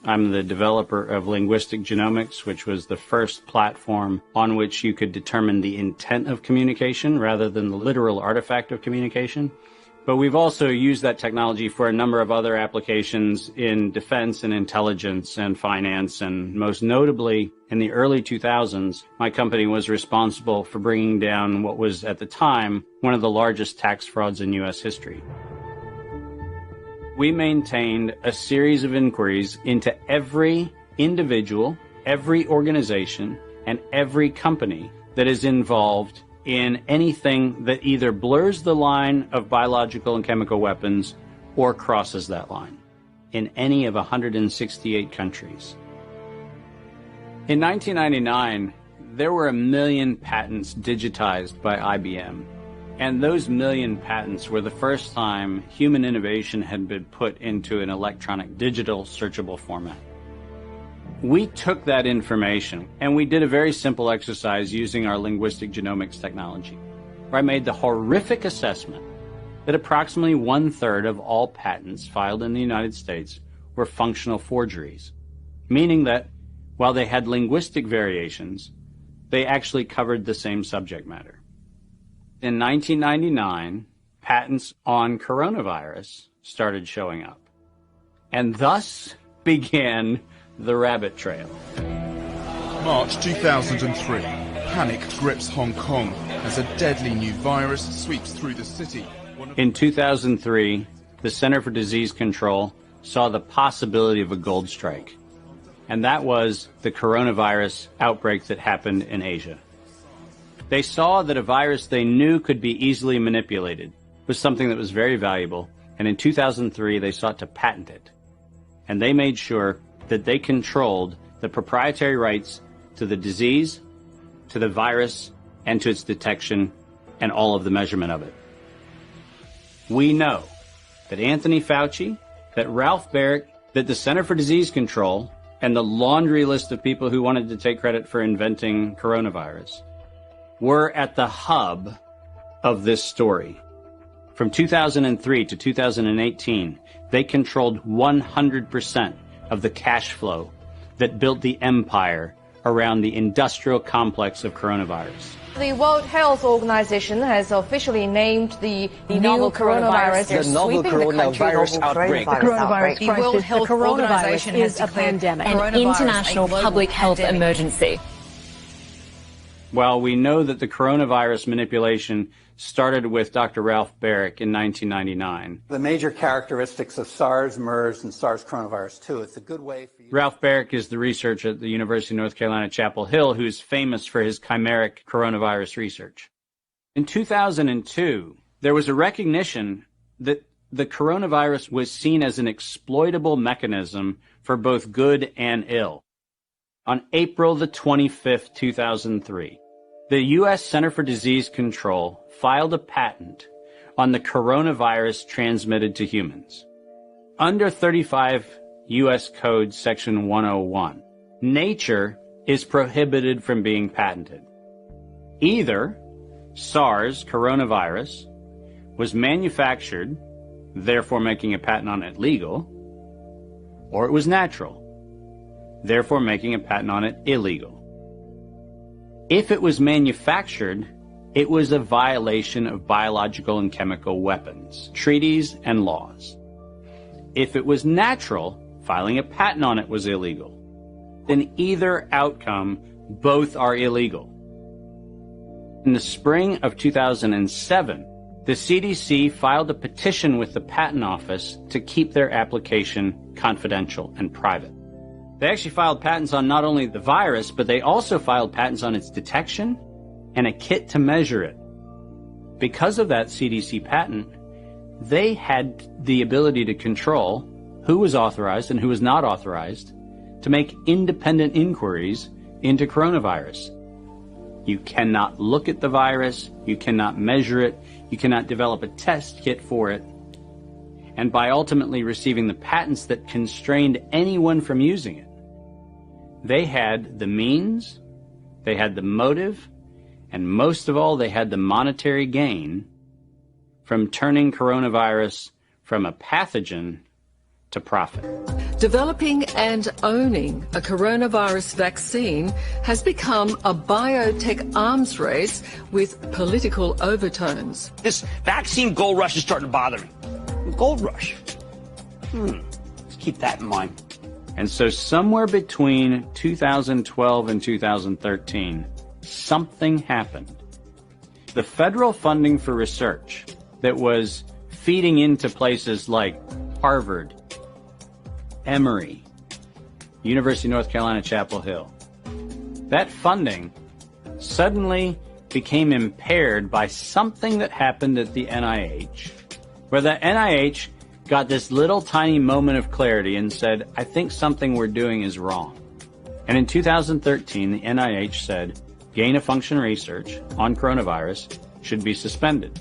I'm the developer of Linguistic Genomics, which was the first platform on which you could determine the intent of communication rather than the literal artifact of communication. But we've also used that technology for a number of other applications in defense and intelligence and finance, and most notably in the early 2000s, my company was responsible for bringing down what was at the time one of the largest tax frauds in U.S. history. We maintained a series of inquiries into every individual, every organization, and every company that is involved in anything that either blurs the line of biological and chemical weapons or crosses that line in any of 168 countries. In 1999, there were 1 million patents digitized by IBM, and those 1 million patents were the first time human innovation had been put into an electronic digital searchable format. We took that information and we did a very simple exercise using our linguistic genomics technology, where I made the horrific assessment that approximately 1/3 of all patents filed in the United States were functional forgeries, meaning that while they had linguistic variations, they actually covered the same subject matter. In 1999, patents on coronavirus started showing up, and thus began the rabbit trail. March 2003. Panic grips Hong Kong as a deadly new virus sweeps through the city. In 2003, the Center for Disease Control saw the possibility of a gold strike, and that was the coronavirus outbreak that happened in Asia. They saw that a virus they knew could be easily manipulated was something that was very valuable, and in 2003 they sought to patent it. And they made sure that they controlled the proprietary rights to the disease, to the virus, and to its detection, and all of the measurement of it. We know that Anthony Fauci, that Ralph Baric, that the Center for Disease Control, and the laundry list of people who wanted to take credit for inventing coronavirus were at the hub of this story. From 2003 to 2018, they controlled 100% of the cash flow that built the empire around the industrial complex of coronavirus. The World Health Organization has officially named the novel coronavirus the novel coronavirus outbreak. The coronavirus The World crisis. Health The coronavirus Organization has is a declared pandemic. An international public health emergency. While we know that the coronavirus manipulation started with Dr. Ralph Baric in 1999. The major characteristics of SARS, MERS, and SARS coronavirus 2. It's a good way for you. Ralph Baric is the researcher at the University of North Carolina, Chapel Hill, who's famous for his chimeric coronavirus research. In 2002, there was a recognition that the coronavirus was seen as an exploitable mechanism for both good and ill. On April the 25th, 2003, the U.S. Center for Disease Control filed a patent on the coronavirus transmitted to humans. Under 35 U.S. Code Section 101, nature is prohibited from being patented. Either SARS coronavirus was manufactured, therefore making a patent on it legal, or it was natural, therefore making a patent on it illegal. If it was manufactured, it was a violation of biological and chemical weapons, treaties, and laws. If it was natural, filing a patent on it was illegal. In either outcome, both are illegal. In the spring of 2007, the CDC filed a petition with the Patent Office to keep their application confidential and private. They actually filed patents on not only the virus, but they also filed patents on its detection and a kit to measure it. Because of that CDC patent, they had the ability to control who was authorized and who was not authorized to make independent inquiries into coronavirus. You cannot look at the virus, you cannot measure it, you cannot develop a test kit for it. And by ultimately receiving the patents that constrained anyone from using it, they had the means, they had the motive, and most of all, they had the monetary gain from turning coronavirus from a pathogen to profit. Developing and owning a coronavirus vaccine has become a biotech arms race with political overtones. This vaccine gold rush is starting to bother me. Gold rush. Let's keep that in mind. And so somewhere between 2012 and 2013, something happened. The federal funding for research that was feeding into places like Harvard, Emory, University of North Carolina, Chapel Hill, that funding suddenly became impaired by something that happened at the NIH, where the NIH got this little tiny moment of clarity and said, I think something we're doing is wrong. And in 2013, the NIH said, gain-of-function research on coronavirus should be suspended.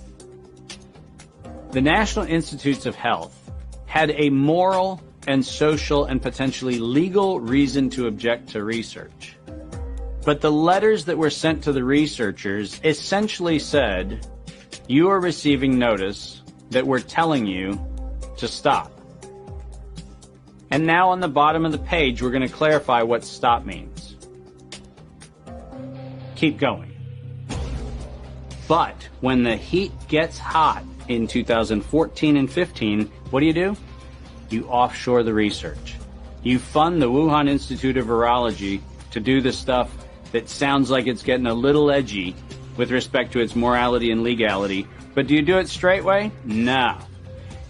The National Institutes of Health had a moral and social and potentially legal reason to object to research. But the letters that were sent to the researchers essentially said, you are receiving notice that we're telling you to stop. And now on the bottom of the page, we're going to clarify what stop means. Keep going. But when the heat gets hot in 2014 and 15, what do? You offshore the research. You fund the Wuhan Institute of Virology to do the stuff that sounds like it's getting a little edgy with respect to its morality and legality. But do you do it straight way? No.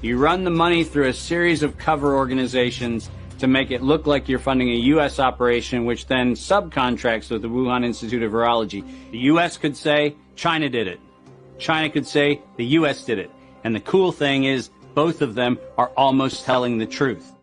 You run the money through a series of cover organizations to make it look like you're funding a U.S. operation, which then subcontracts with the Wuhan Institute of Virology. The U.S. could say, China did it. China could say, the U.S. did it. And the cool thing is, both of them are almost telling the truth.